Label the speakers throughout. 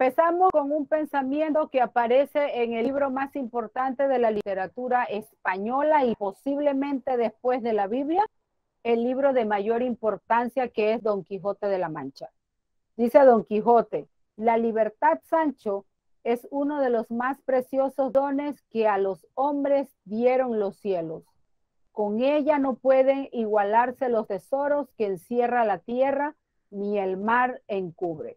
Speaker 1: empezamos con un pensamiento que aparece en el libro más importante de la literatura española y posiblemente después de la Biblia, el libro de mayor importancia, que es Don Quijote de la Mancha. Dice Don Quijote: la libertad, Sancho, es uno de los más preciosos dones que a los hombres dieron los cielos. Con ella no pueden igualarse los tesoros que encierra la tierra, ni el mar encubre.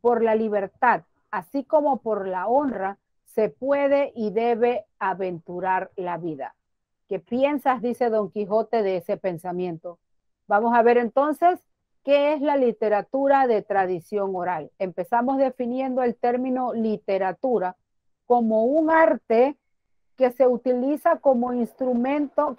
Speaker 1: Por la libertad, así como por la honra, se puede y debe aventurar la vida. ¿Qué piensas, dice Don Quijote, de ese pensamiento? Vamos a ver entonces qué es la literatura de tradición oral. Empezamos definiendo el término literatura como un arte que se utiliza como instrumento,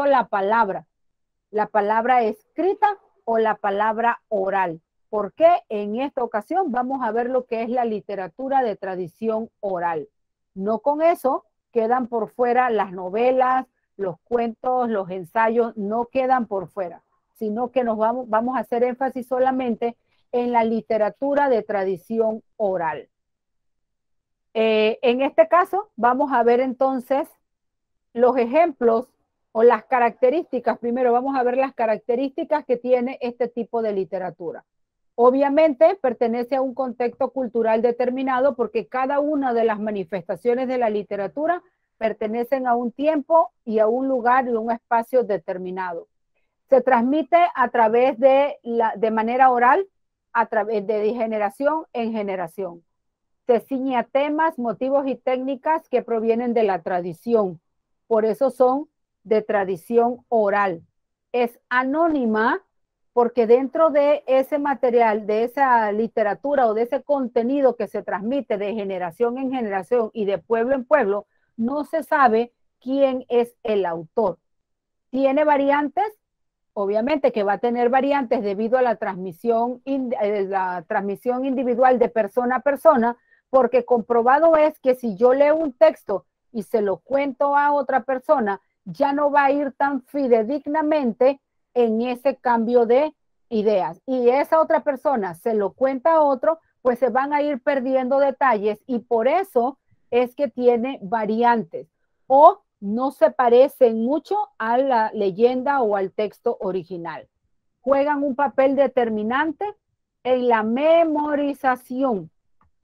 Speaker 1: la palabra escrita o la palabra oral. ¿Por qué? En esta ocasión vamos a ver lo que es la literatura de tradición oral. No con eso quedan por fuera las novelas, los cuentos, los ensayos, no quedan por fuera, sino que vamos a hacer énfasis solamente en la literatura de tradición oral. En este caso vamos a ver entonces los ejemplos o las características. Primero vamos a ver las características que tiene este tipo de literatura. Obviamente pertenece a un contexto cultural determinado, porque cada una de las manifestaciones de la literatura pertenecen a un tiempo y a un lugar y un espacio determinado. Se transmite a través de manera oral, a través de generación en generación. Se ciñe a temas, motivos y técnicas que provienen de la tradición. Por eso son de tradición oral. Es anónima porque dentro de ese material, de esa literatura o de ese contenido que se transmite de generación en generación y de pueblo en pueblo, no se sabe quién es el autor. ¿Tiene variantes? Obviamente que va a tener variantes debido a la transmisión individual de persona a persona, porque comprobado es que si yo leo un texto y se lo cuento a otra persona, ya no va a ir tan fidedignamente en ese cambio de ideas. Y esa otra persona se lo cuenta a otro, pues se van a ir perdiendo detalles, y por eso es que tiene variantes o no se parecen mucho a la leyenda o al texto original. Juegan un papel determinante en la memorización.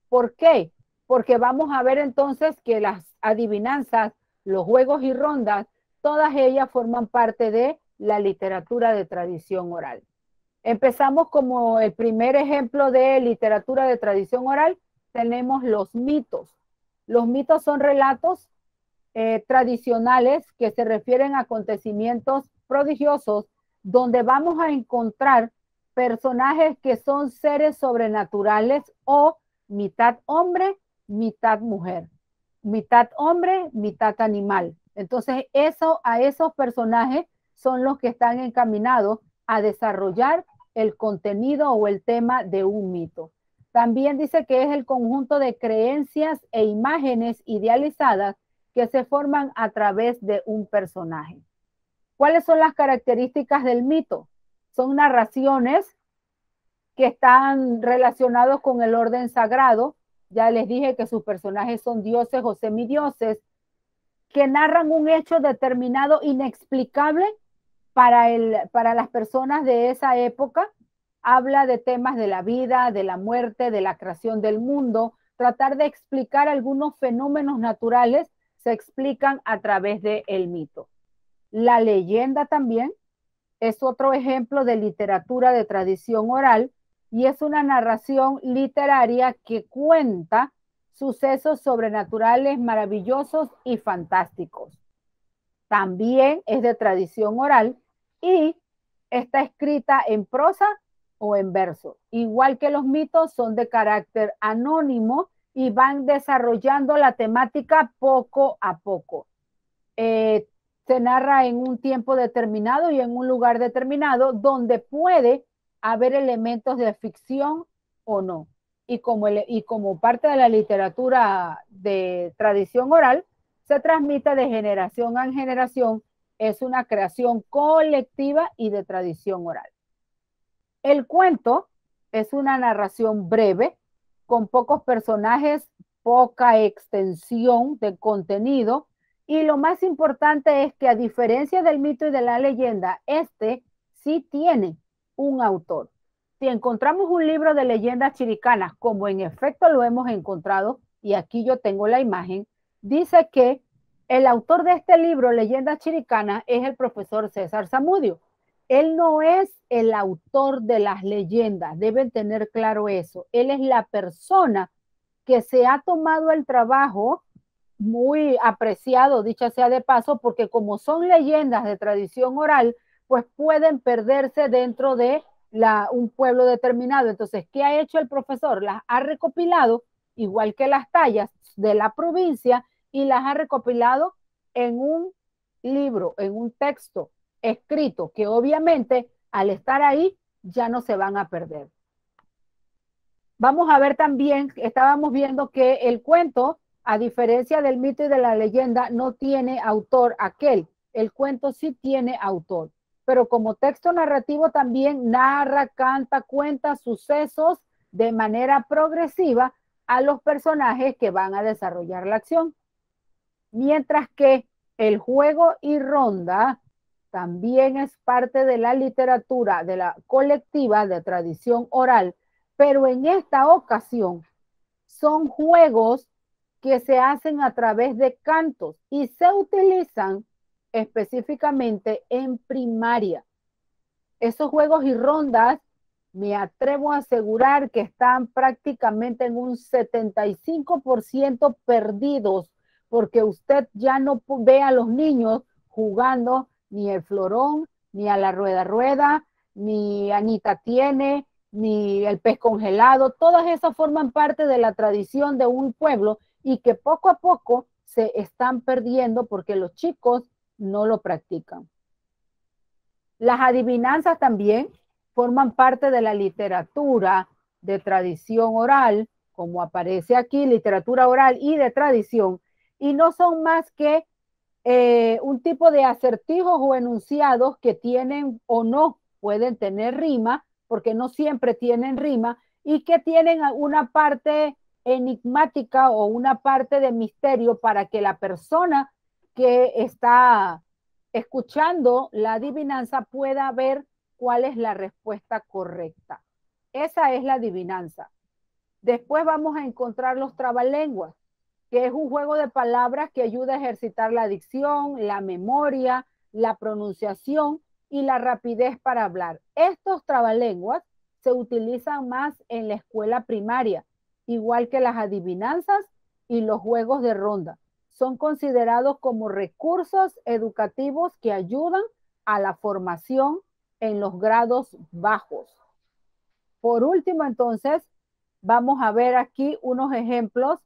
Speaker 1: ¿Por qué? Porque vamos a ver entonces que las adivinanzas, los juegos y rondas, todas ellas forman parte de la literatura de tradición oral. Empezamos como el primer ejemplo de literatura de tradición oral, tenemos los mitos. Los mitos son relatos tradicionales que se refieren a acontecimientos prodigiosos, donde vamos a encontrar personajes que son seres sobrenaturales o mitad hombre, mitad mujer, mitad hombre, mitad animal. Entonces a esos personajes son los que están encaminados a desarrollar el contenido o el tema de un mito. También dice que es el conjunto de creencias e imágenes idealizadas que se forman a través de un personaje. ¿Cuáles son las características del mito? Son narraciones que están relacionados con el orden sagrado. Ya les dije que sus personajes son dioses o semidioses, que narran un hecho determinado inexplicable para las personas de esa época. Habla de temas de la vida, de la muerte, de la creación del mundo. Tratar de explicar algunos fenómenos naturales se explican a través del mito. La leyenda también es otro ejemplo de literatura de tradición oral, y es una narración literaria que cuenta sucesos sobrenaturales maravillosos y fantásticos. También es de tradición oral y está escrita en prosa o en verso. Igual que los mitos, son de carácter anónimo y van desarrollando la temática poco a poco. Se narra en un tiempo determinado y en un lugar determinado, donde puede haber elementos de ficción o no. Y como parte de la literatura de tradición oral, se transmite de generación en generación. Es una creación colectiva y de tradición oral. El cuento es una narración breve con pocos personajes, poca extensión de contenido. Y lo más importante es que a diferencia del mito y de la leyenda, este sí tiene un autor. Si encontramos un libro de leyendas chiricanas, como en efecto lo hemos encontrado, y aquí yo tengo la imagen, dice que el autor de este libro, Leyendas Chiricanas, es el profesor César Zamudio. Él no es el autor de las leyendas, deben tener claro eso. Él es la persona que se ha tomado el trabajo, muy apreciado, dicha sea de paso, porque como son leyendas de tradición oral, pues pueden perderse dentro de un pueblo determinado. Entonces, ¿qué ha hecho el profesor? Las ha recopilado, igual que las tallas de la provincia, y las ha recopilado en un libro, en un texto escrito, que obviamente al estar ahí ya no se van a perder. Vamos a ver también, estábamos viendo que el cuento, a diferencia del mito y de la leyenda, no tiene autor aquel. El cuento sí tiene autor, pero como texto narrativo también narra, canta, cuenta sucesos de manera progresiva a los personajes que van a desarrollar la acción. Mientras que el juego y ronda también es parte de la literatura de la colectiva de tradición oral, pero en esta ocasión son juegos que se hacen a través de cantos y se utilizan específicamente en primaria. Esos juegos y rondas, me atrevo a asegurar que están prácticamente en un 75% perdidos, porque usted ya no ve a los niños jugando ni el florón, ni a la rueda rueda, ni Anita tiene, ni el pez congelado. Todas esas forman parte de la tradición de un pueblo y que poco a poco se están perdiendo porque los chicos no lo practican. Las adivinanzas también forman parte de la literatura de tradición oral, como aparece aquí, literatura oral y de tradición, y no son más que un tipo de acertijos o enunciados que tienen o no pueden tener rima, porque no siempre tienen rima, y que tienen una parte enigmática o una parte de misterio para que la persona que está escuchando la adivinanza pueda ver cuál es la respuesta correcta. Esa es la adivinanza. Después vamos a encontrar los trabalenguas, que es un juego de palabras que ayuda a ejercitar la dicción, la memoria, la pronunciación y la rapidez para hablar. Estos trabalenguas se utilizan más en la escuela primaria, igual que las adivinanzas y los juegos de ronda. Son considerados como recursos educativos que ayudan a la formación en los grados bajos. Por último, entonces, vamos a ver aquí unos ejemplos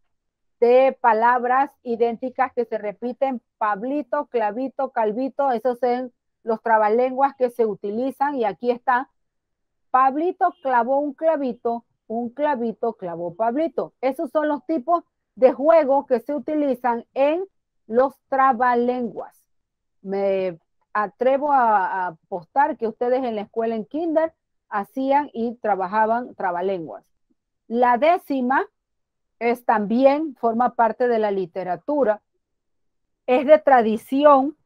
Speaker 1: de palabras idénticas que se repiten: Pablito, clavito, calvito. Esos son los trabalenguas que se utilizan, y aquí está: Pablito clavó un clavito clavó Pablito. Esos son los tipos de juegos que se utilizan en los trabalenguas. Me atrevo a apostar que ustedes en la escuela en kinder hacían y trabajaban trabalenguas. La décima es también, forma parte de la literatura, es de tradición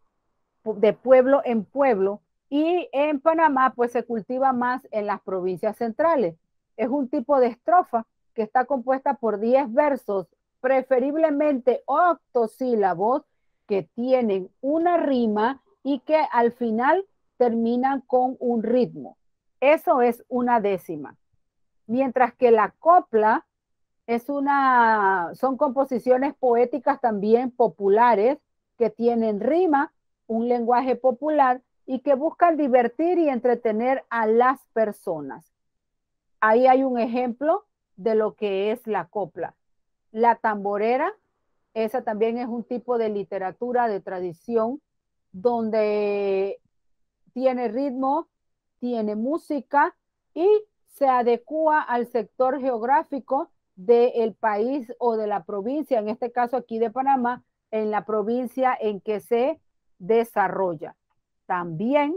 Speaker 1: de pueblo en pueblo, y en Panamá pues se cultiva más en las provincias centrales. Es un tipo de estrofa que está compuesta por 10 versos, preferiblemente octosílabos, que tienen una rima y que al final terminan con un ritmo. Eso es una décima. Mientras que la copla son composiciones poéticas también populares que tienen rima, un lenguaje popular y que buscan divertir y entretener a las personas. Ahí hay un ejemplo de lo que es la copla. La tamborera, esa también es un tipo de literatura de tradición donde tiene ritmo, tiene música y se adecua al sector geográfico del país o de la provincia, en este caso aquí de Panamá, en la provincia en que se desarrolla. También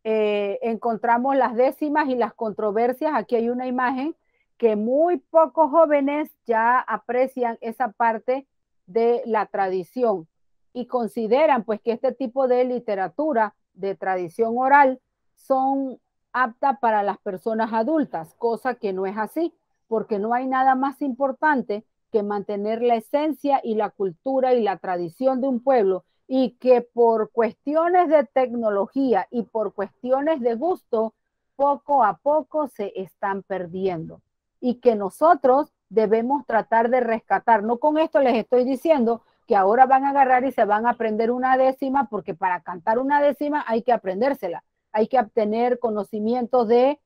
Speaker 1: encontramos las décimas y las controversias. Aquí hay una imagen que muy pocos jóvenes ya aprecian esa parte de la tradición y consideran pues que este tipo de literatura de tradición oral son aptas para las personas adultas, cosa que no es así, porque no hay nada más importante que mantener la esencia y la cultura y la tradición de un pueblo, y que por cuestiones de tecnología y por cuestiones de gusto, poco a poco se están perdiendo y que nosotros debemos tratar de rescatar. No con esto les estoy diciendo que ahora van a agarrar y se van a aprender una décima, porque para cantar una décima hay que aprendérsela, hay que obtener conocimientos de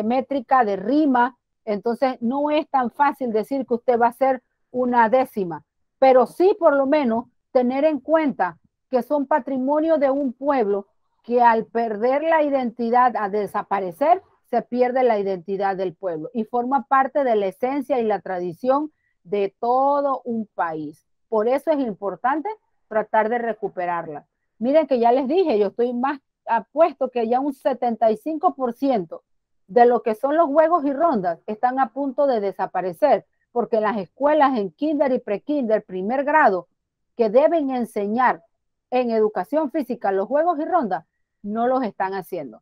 Speaker 1: métrica, de rima. Entonces no es tan fácil decir que usted va a hacer una décima, pero sí por lo menos tener en cuenta que son patrimonio de un pueblo, que al perder la identidad, a desaparecer, se pierde la identidad del pueblo y forma parte de la esencia y la tradición de todo un país. Por eso es importante tratar de recuperarla. Miren que ya les dije, yo estoy más apuesto que ya un 75% de lo que son los juegos y rondas están a punto de desaparecer, porque las escuelas en kinder y prekinder, primer grado, que deben enseñar en educación física los juegos y rondas, no los están haciendo.